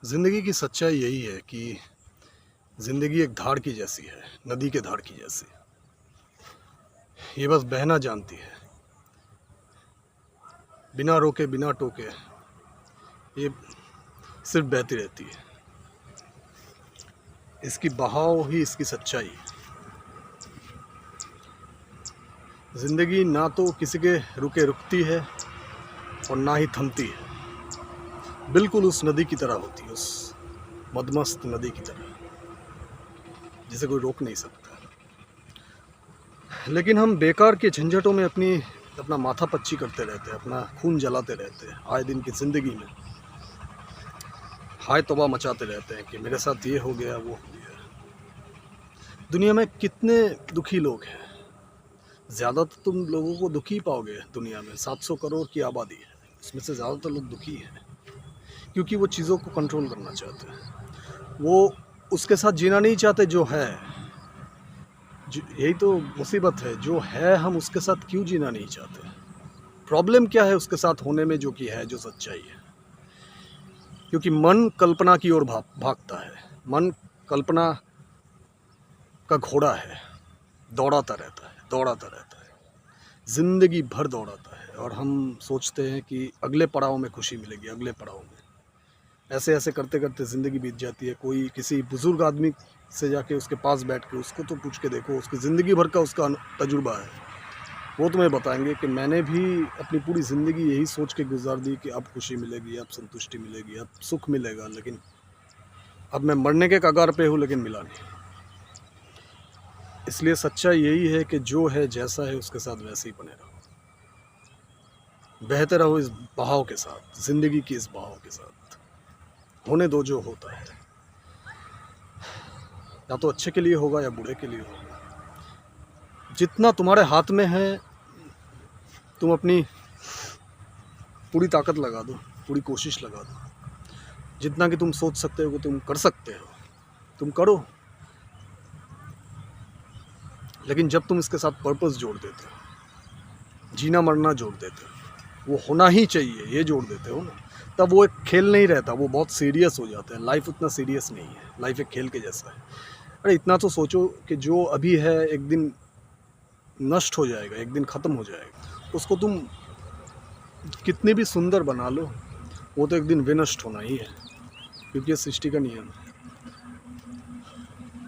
ज़िंदगी की सच्चाई यही है कि ज़िंदगी एक धार की जैसी है, नदी के धार की जैसी। ये बस बहना जानती है, बिना रोके, बिना टोके, ये सिर्फ बहती रहती है। इसकी बहाव ही इसकी सच्चाई है। ज़िंदगी ना तो किसी के रुके रुकती है और ना ही थमती है। बिल्कुल उस नदी की तरह होती है, उस मदमस्त नदी की तरह, जिसे कोई रोक नहीं सकता। लेकिन हम बेकार के झंझटों में अपना माथा पच्ची करते रहते हैं, अपना खून जलाते रहते हैं। आए दिन की ज़िंदगी में हाय तौबा मचाते रहते हैं कि मेरे साथ ये हो गया, वो हो गया। दुनिया में कितने दुखी लोग हैं। ज़्यादा तो तुम लोगों को दुखी पाओगे दुनिया में। 700 करोड़ की आबादी है, उसमें से ज़्यादातर लोग दुखी हैं, क्योंकि वो चीज़ों को कंट्रोल करना चाहते हैं। वो उसके साथ जीना नहीं चाहते जो है। यही तो मुसीबत है, जो है हम उसके साथ क्यों जीना नहीं चाहते। प्रॉब्लम क्या है उसके साथ होने में, जो कि है, जो सच्चाई है। क्योंकि मन कल्पना की ओर भागता है। मन कल्पना का घोड़ा है, दौड़ाता रहता है, दौड़ाता रहता है, ज़िंदगी भर दौड़ाता है। और हम सोचते हैं कि अगले पड़ाव में खुशी मिलेगी, अगले पड़ाव में। ऐसे ऐसे करते करते ज़िंदगी बीत जाती है। कोई किसी बुज़ुर्ग आदमी से जाके उसके पास बैठ के उसको तो पूछ के देखो, उसकी ज़िंदगी भर का उसका तजुर्बा है। वो तुम्हें बताएंगे कि मैंने भी अपनी पूरी ज़िंदगी यही सोच के गुजार दी कि अब खुशी मिलेगी, अब संतुष्टि मिलेगी, अब सुख मिलेगा, लेकिन अब मैं मरने के कगार पे हूँ, लेकिन मिला नहीं। इसलिए सच्चाई यही है कि जो है, जैसा है, उसके साथ वैसे ही बने रहो। बहते रहो इस बहाव के साथ, ज़िंदगी की इस बहाव के साथ। होने दो जो होता है, या तो अच्छे के लिए होगा या बुरे के लिए होगा। जितना तुम्हारे हाथ में है, तुम अपनी पूरी ताकत लगा दो, पूरी कोशिश लगा दो। जितना कि तुम सोच सकते हो कि तुम कर सकते हो, तुम करो। लेकिन जब तुम इसके साथ पर्पस जोड़ देते हो, जीना मरना जोड़ देते हो, वो होना ही चाहिए ये जोड़ देते हो ना, तब वो एक खेल नहीं रहता, वो बहुत सीरियस हो जाता है। लाइफ उतना सीरियस नहीं है, लाइफ एक खेल के जैसा है। अरे इतना तो सोचो कि जो अभी है एक दिन नष्ट हो जाएगा, एक दिन ख़त्म हो जाएगा। उसको तुम कितनी भी सुंदर बना लो, वो तो एक दिन विनष्ट होना ही है, क्योंकि ये सृष्टि का नियम है।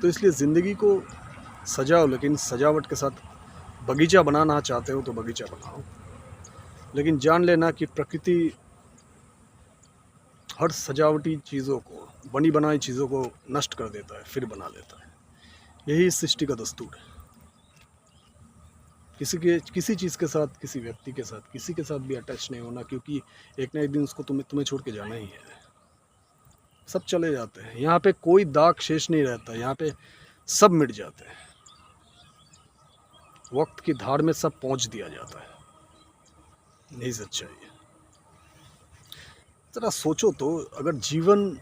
तो इसलिए ज़िंदगी को सजाओ, लेकिन सजावट के साथ बगीचा बनाना चाहते हो तो बगीचा बनाओ। लेकिन जान लेना कि प्रकृति हर सजावटी चीज़ों को, बनी बनाई चीज़ों को नष्ट कर देता है, फिर बना लेता है। यही इस सृष्टि का दस्तूर है। किसी चीज़ के साथ, किसी व्यक्ति के साथ, किसी के साथ भी अटैच नहीं होना, क्योंकि एक ना एक दिन उसको तुम्हें छोड़ के जाना ही है। सब चले जाते हैं, यहाँ पे कोई दाग शेष नहीं रहता, यहाँ पे सब मिट जाते हैं। वक्त की धार में सब पहुँच दिया जाता है। यही सच्चाई है। जरा सोचो तो, अगर जीवन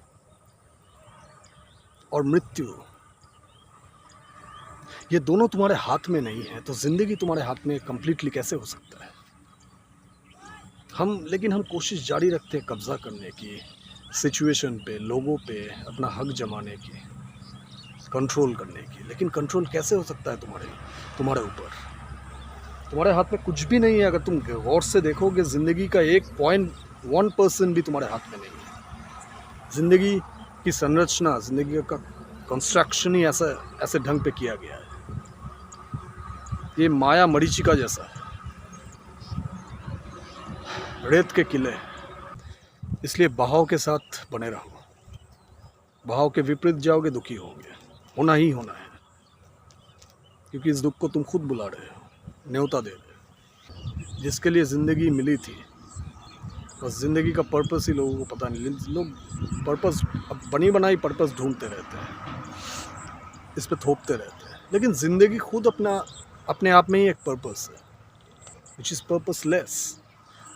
और मृत्यु ये दोनों तुम्हारे हाथ में नहीं है, तो ज़िंदगी तुम्हारे हाथ में कंप्लीटली कैसे हो सकता है। लेकिन हम कोशिश जारी रखते हैं कब्ज़ा करने की, सिचुएशन पे, लोगों पे अपना हक जमाने की, कंट्रोल करने की। लेकिन कंट्रोल कैसे हो सकता है तुम्हारे ऊपर। तुम्हारे हाथ में कुछ भी नहीं है। अगर तुम गौर से देखोगे, ज़िंदगी का 1.1% भी तुम्हारे हाथ में नहीं है। ज़िंदगी की संरचना, ज़िंदगी का कंस्ट्रक्शन ही ऐसे ढंग पे किया गया है। ये माया मरीचिका जैसा है, रेत के किले। इसलिए बहाव के साथ बने रहो। बहाव के विपरीत जाओगे, दुखी होगे। होना ही होना है, क्योंकि इस दुख को तुम खुद बुला रहे हो, न्योता दे रहे हो। जिसके लिए ज़िंदगी मिली थी, बस ज़िंदगी का पर्पस ही लोगों को पता नहीं। लोग पर्पस, अब बनी बनाई पर्पस ढूंढते रहते हैं, इस पे थोपते रहते हैं। लेकिन ज़िंदगी खुद अपने आप में ही एक पर्पस है, which is purposeless.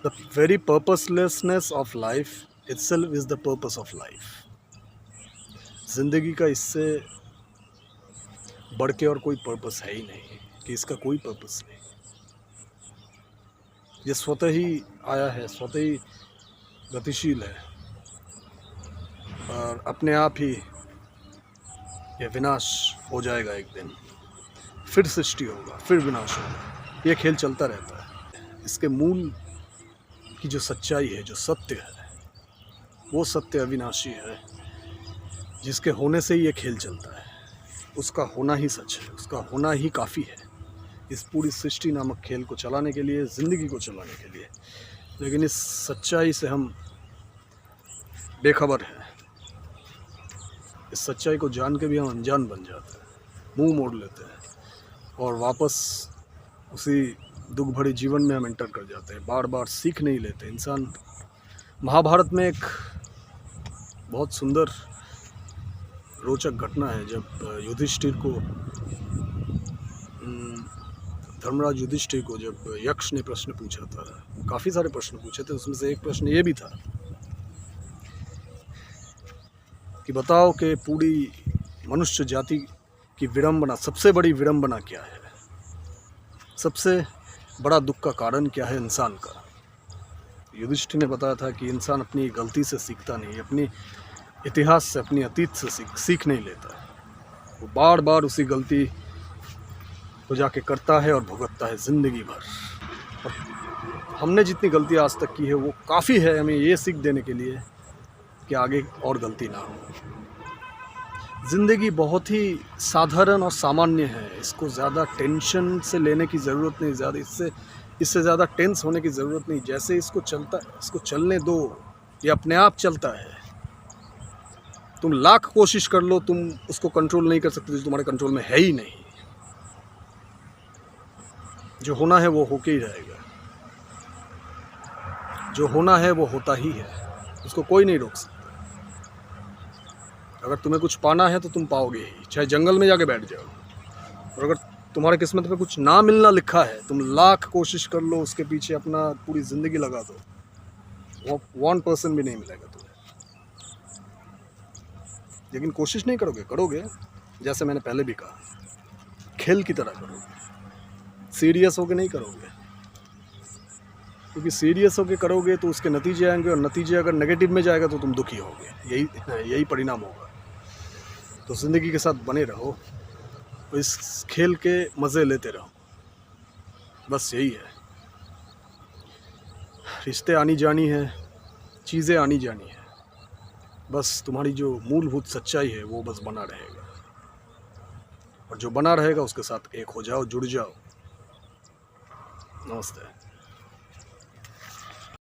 The very purposelessness of life itself is the purpose of life. ज़िंदगी का इससे बढ़ के और कोई पर्पस है ही नहीं, कि इसका कोई पर्पस नहीं। ये स्वतः ही आया है, स्वतः ही गतिशील है, और और अपने आप ही ये विनाश हो जाएगा एक दिन। फिर सृष्टि होगा, फिर विनाश होगा। ये खेल चलता रहता है। इसके मूल की जो सच्चाई है, जो सत्य है, वो सत्य अविनाशी है, जिसके होने से ही ये खेल चलता है। उसका होना ही सच है, उसका होना ही काफ़ी है इस पूरी सृष्टि नामक खेल को चलाने के लिए, ज़िंदगी को चलाने के लिए। लेकिन इस सच्चाई से हम बेखबर हैं। इस सच्चाई को जान के भी हम अनजान बन जाते हैं, मुंह मोड़ लेते हैं और वापस उसी दुख भरे जीवन में हम एंटर कर जाते हैं। बार बार सीख नहीं लेते इंसान। महाभारत में एक बहुत सुंदर रोचक घटना है, जब युधिष्ठिर को धर्मराज युधिष्ठिर को जब यक्ष ने प्रश्न पूछा था, काफ़ी सारे प्रश्न पूछे थे, उसमें से एक प्रश्न ये भी था कि बताओ कि पूरी मनुष्य जाति की विडंबना, सबसे बड़ी विडंबना क्या है, सबसे बड़ा दुख का कारण क्या है इंसान का। युधिष्ठिर ने बताया था कि इंसान अपनी गलती से सीखता नहीं, अपनी इतिहास से, अपनी अतीत से सीख नहीं लेता। वो बार बार उसी गलती को जाके करता है और भुगतता है ज़िंदगी भर। और हमने जितनी गलती आज तक की है वो काफ़ी है हमें ये सीख देने के लिए कि आगे और गलती ना हो। ज़िंदगी बहुत ही साधारण और सामान्य है, इसको ज़्यादा टेंशन से लेने की ज़रूरत नहीं, ज़्यादा इससे ज़्यादा टेंस होने की ज़रूरत नहीं। जैसे इसको चलने दो, ये अपने आप चलता है। तुम लाख कोशिश कर लो, तुम उसको कंट्रोल नहीं कर सकते जो तुम्हारे कंट्रोल में है ही नहीं। जो होना है वो होके ही रहेगा, जो होना है वो होता ही है, उसको कोई नहीं रोक सकता। अगर तुम्हें कुछ पाना है तो तुम पाओगे ही, चाहे जंगल में जाके बैठ जाओ। और अगर तुम्हारे किस्मत में कुछ ना मिलना लिखा है, तुम लाख कोशिश कर लो, उसके पीछे अपना पूरी ज़िंदगी लगा दो, वो 1% भी नहीं मिलेगा तुम्हें। लेकिन कोशिश नहीं करोगे, जैसे मैंने पहले भी कहा, खेल की तरह करोगे, सीरियस होके नहीं करोगे। क्योंकि सीरियस होके करोगे तो उसके नतीजे आएंगे, और नतीजे अगर नेगेटिव में जाएगा तो तुम दुखी होगे। यही परिणाम होगा। तो ज़िंदगी के साथ बने रहो, इस खेल के मज़े लेते रहो, बस यही है। रिश्ते आनी जानी है, चीज़ें आनी जानी है, बस तुम्हारी जो मूलभूत सच्चाई है वो बस बना रहेगा। और जो बना रहेगा उसके साथ एक हो जाओ, जुड़ जाओ। नमस्ते।